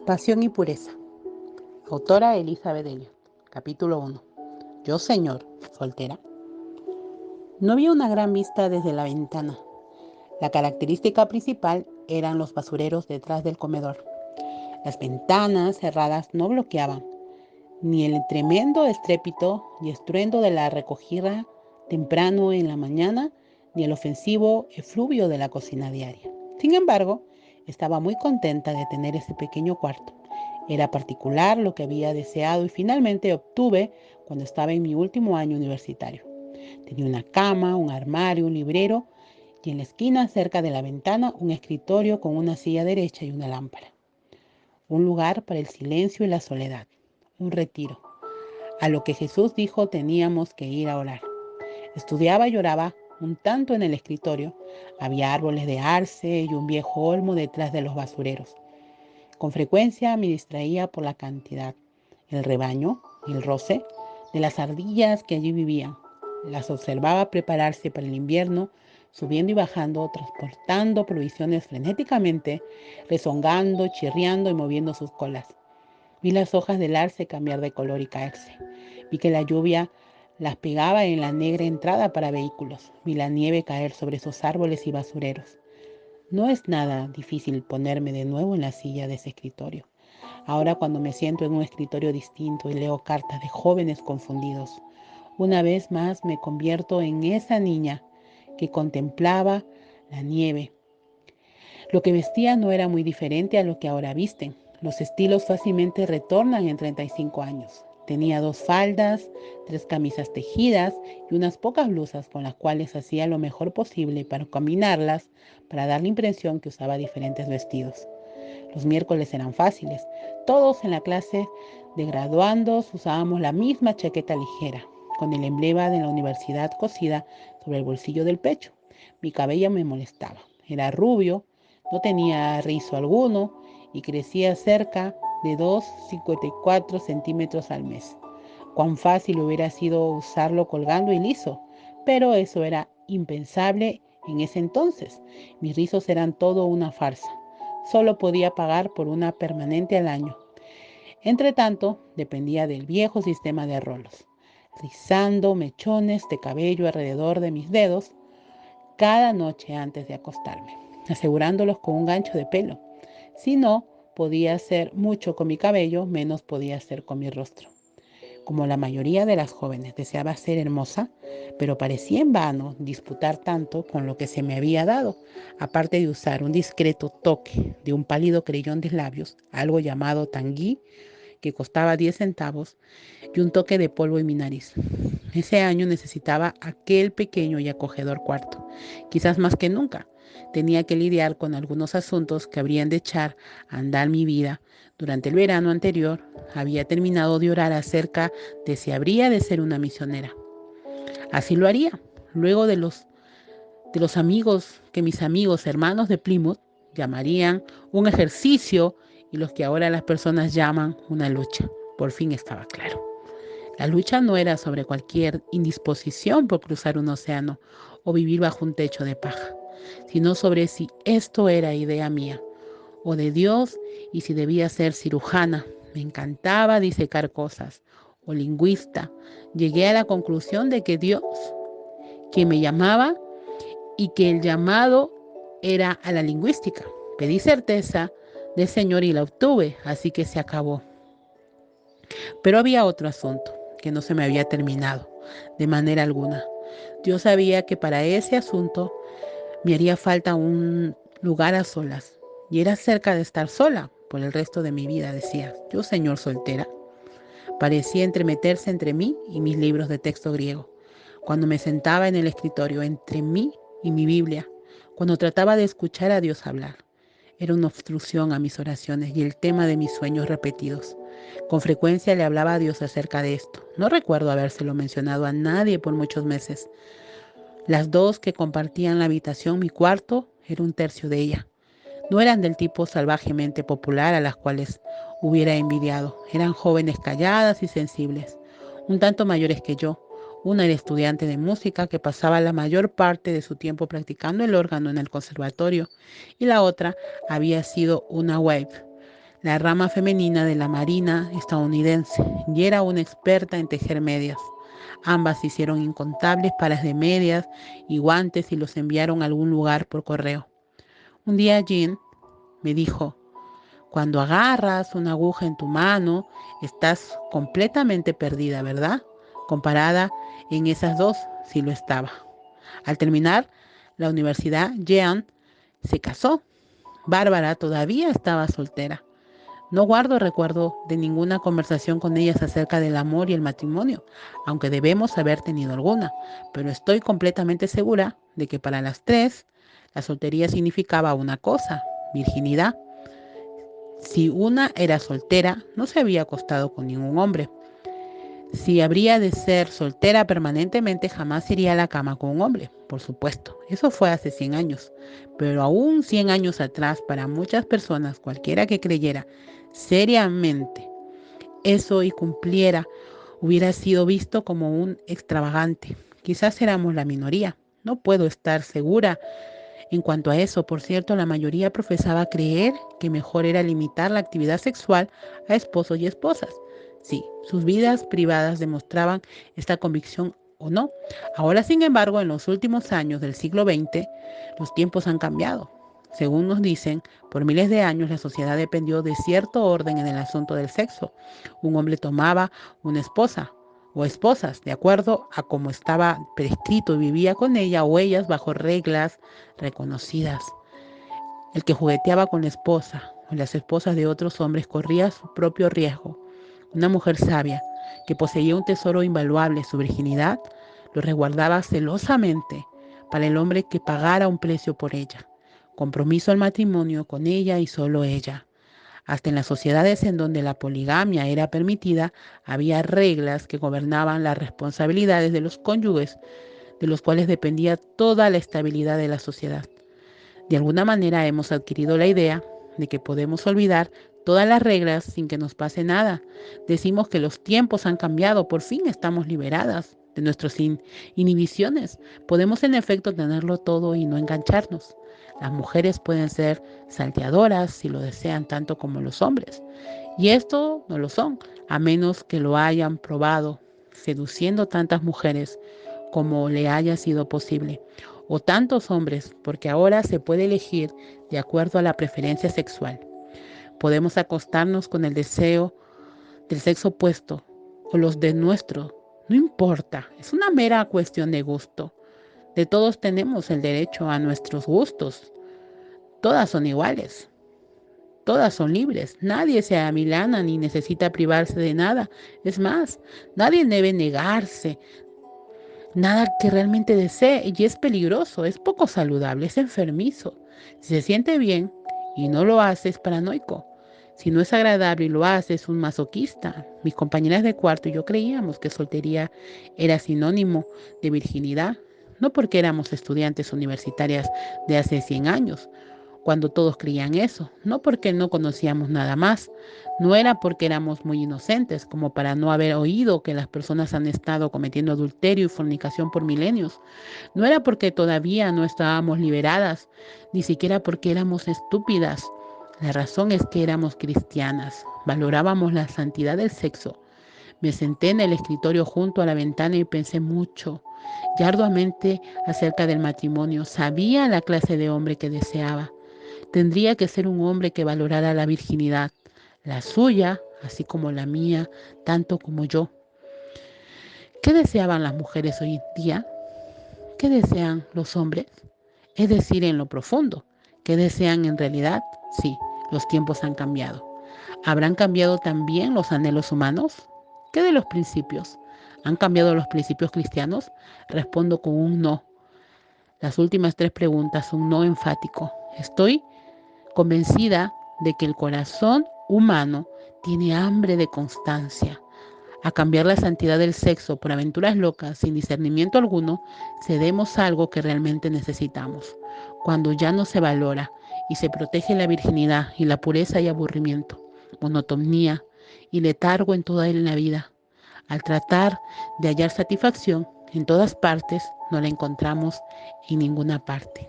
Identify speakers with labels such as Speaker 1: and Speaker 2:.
Speaker 1: Pasión y pureza. Autora Elizabeth Elliot. Capítulo 1. Yo, señor, soltera. No había una gran vista desde la ventana. La característica principal eran los basureros detrás del comedor. Las ventanas cerradas no bloqueaban ni el tremendo estrépito y estruendo de la recogida temprano en la mañana, ni el ofensivo efluvio de la cocina diaria. Sin embargo, estaba muy contenta de tener ese pequeño cuarto. Era particular lo que había deseado y finalmente obtuve cuando estaba en mi último año universitario. Tenía una cama, un armario, un librero y en la esquina cerca de la ventana un escritorio con una silla derecha y una lámpara. Un lugar para el silencio y la soledad. Un retiro. A lo que Jesús dijo teníamos que ir a orar. Estudiaba y oraba un tanto en el escritorio. Había árboles de arce y un viejo olmo detrás de los basureros. Con frecuencia me distraía por la cantidad, el rebaño, el roce de las ardillas que allí vivían. Las observaba prepararse para el invierno, subiendo y bajando, transportando provisiones frenéticamente, rezongando, chirriando y moviendo sus colas. Vi las hojas del arce cambiar de color y caerse. Vi que la lluvia las pegaba en la negra entrada para vehículos. Vi la nieve caer sobre esos árboles y basureros. No es nada difícil ponerme de nuevo en la silla de ese escritorio. Ahora cuando me siento en un escritorio distinto y leo cartas de jóvenes confundidos, una vez más me convierto en esa niña que contemplaba la nieve. Lo que vestía no era muy diferente a lo que ahora visten. Los estilos fácilmente retornan en 35 años. Tenía 2 faldas, 3 camisas tejidas y unas pocas blusas con las cuales hacía lo mejor posible para combinarlas, para dar la impresión que usaba diferentes vestidos. Los miércoles eran fáciles. Todos en la clase de graduandos usábamos la misma chaqueta ligera, con el emblema de la universidad cosida sobre el bolsillo del pecho. Mi cabello me molestaba. Era rubio, no tenía rizo alguno y crecía cerca de 2,54 centímetros al mes. Cuán fácil hubiera sido usarlo colgando y liso, pero eso era impensable en ese entonces. Mis rizos eran todo una farsa. Solo podía pagar por una permanente al año. Entre tanto, dependía del viejo sistema de rolos, rizando mechones de cabello alrededor de mis dedos cada noche antes de acostarme, asegurándolos con un gancho de pelo. Si no podía hacer mucho con mi cabello, menos podía hacer con mi rostro. Como la mayoría de las jóvenes deseaba ser hermosa, pero parecía en vano disputar tanto con lo que se me había dado, aparte de usar un discreto toque de un pálido creyón de labios, algo llamado tangui, que costaba 10 centavos, y un toque de polvo en mi nariz. Ese año necesitaba aquel pequeño y acogedor cuarto, quizás más que nunca. Tenía que lidiar con algunos asuntos que habrían de echar a andar mi vida. Durante el verano anterior había terminado de orar acerca de si habría de ser una misionera. Así lo haría, luego de los amigos que mis amigos hermanos de Plymouth llamarían un ejercicio y los que ahora las personas llaman una lucha. Por fin estaba claro. La lucha no era sobre cualquier indisposición por cruzar un océano o vivir bajo un techo de paja, sino sobre si esto era idea mía o de Dios y si debía ser cirujana. Me encantaba disecar cosas o lingüista. Llegué a la conclusión de que Dios, que me llamaba y que el llamado era a la lingüística. Pedí certeza del Señor y la obtuve, así que se acabó. Pero había otro asunto que no se me había terminado de manera alguna. Dios sabía que para ese asunto me haría falta un lugar a solas y era cerca de estar sola por el resto de mi vida, decía. Yo, señor, soltera. Parecía entremeterse entre mí y mis libros de texto griego. Cuando me sentaba en el escritorio entre mí y mi Biblia, cuando trataba de escuchar a Dios hablar, era una obstrucción a mis oraciones y el tema de mis sueños repetidos. Con frecuencia le hablaba a Dios acerca de esto. No recuerdo habérselo mencionado a nadie por muchos meses. Las 2 que compartían la habitación, mi cuarto, era un tercio de ella. No eran del tipo salvajemente popular a las cuales hubiera envidiado. Eran jóvenes calladas y sensibles, un tanto mayores que yo. Una era estudiante de música que pasaba la mayor parte de su tiempo practicando el órgano en el conservatorio y la otra había sido una waif, la rama femenina de la Marina estadounidense, y era una experta en tejer medias. Ambas hicieron incontables pares de medias y guantes y los enviaron a algún lugar por correo. Un día Jean me dijo: cuando agarras una aguja en tu mano, estás completamente perdida, ¿verdad? Comparada en esas dos, sí lo estaba. Al terminar la universidad, Jean se casó. Bárbara todavía estaba soltera. No guardo recuerdo de ninguna conversación con ellas acerca del amor y el matrimonio, aunque debemos haber tenido alguna, pero estoy completamente segura de que para las tres la soltería significaba una cosa: virginidad. Si una era soltera, no se había acostado con ningún hombre. Si habría de ser soltera permanentemente, jamás iría a la cama con un hombre, por supuesto. Eso fue hace 100 años. Pero aún 100 años atrás, para muchas personas, cualquiera que creyera seriamente eso y cumpliera, hubiera sido visto como un extravagante. Quizás éramos la minoría. No puedo estar segura en cuanto a eso. Por cierto, la mayoría profesaba creer que mejor era limitar la actividad sexual a esposos y esposas. Sí, sus vidas privadas demostraban esta convicción o no. Ahora, sin embargo, en los últimos años del siglo XX, los tiempos han cambiado. Según nos dicen, por miles de años la sociedad dependió de cierto orden en el asunto del sexo. Un hombre tomaba una esposa o esposas, de acuerdo a cómo estaba prescrito, y vivía con ella o ellas bajo reglas reconocidas. El que jugueteaba con la esposa o las esposas de otros hombres corría su propio riesgo. Una mujer sabia, que poseía un tesoro invaluable, su virginidad, lo resguardaba celosamente para el hombre que pagara un precio por ella. Compromiso al matrimonio con ella y solo ella. Hasta en las sociedades en donde la poligamia era permitida, había reglas que gobernaban las responsabilidades de los cónyuges, de los cuales dependía toda la estabilidad de la sociedad. De alguna manera hemos adquirido la idea de que podemos olvidar todas las reglas sin que nos pase nada. Decimos que los tiempos han cambiado, por fin estamos liberadas de nuestras inhibiciones. Podemos en efecto tenerlo todo y no engancharnos. Las mujeres pueden ser salteadoras si lo desean tanto como los hombres. Y esto no lo son, a menos que lo hayan probado, seduciendo tantas mujeres como le haya sido posible, o tantos hombres, porque ahora se puede elegir de acuerdo a la preferencia sexual. Podemos acostarnos con el deseo del sexo opuesto o los de nuestro. No importa, es una mera cuestión de gusto. De todos tenemos el derecho a nuestros gustos. Todas son iguales. Todas son libres. Nadie se amilana ni necesita privarse de nada. Es más, nadie debe negarse nada que realmente desee, y es peligroso, es poco saludable, es enfermizo. Si se siente bien y no lo hace, es paranoico. Si no es agradable y lo hace, es un masoquista. Mis compañeras de cuarto y yo creíamos que soltería era sinónimo de virginidad, no porque éramos estudiantes universitarias de hace 100 años, cuando todos creían eso, no porque no conocíamos nada más, no era porque éramos muy inocentes como para no haber oído que las personas han estado cometiendo adulterio y fornicación por milenios, no era porque todavía no estábamos liberadas, ni siquiera porque éramos estúpidas. La razón es que éramos cristianas, valorábamos la santidad del sexo. Me senté en el escritorio junto a la ventana y pensé mucho y arduamente acerca del matrimonio. Sabía la clase de hombre que deseaba. Tendría que ser un hombre que valorara la virginidad, la suya, así como la mía, tanto como yo. ¿Qué deseaban las mujeres hoy en día? ¿Qué desean los hombres? Es decir, en lo profundo. ¿Qué desean en realidad? Sí, los tiempos han cambiado. ¿Habrán cambiado también los anhelos humanos? ¿Qué de los principios? ¿Han cambiado los principios cristianos? Respondo con un no. Las últimas tres preguntas, un no enfático. Estoy convencida de que el corazón humano tiene hambre de constancia. A cambiar la santidad del sexo por aventuras locas sin discernimiento alguno, cedemos algo que realmente necesitamos. Cuando ya no se valora y se protege la virginidad y la pureza y aburrimiento, monotonía y letargo en toda la vida. Al tratar de hallar satisfacción en todas partes, no la encontramos en ninguna parte.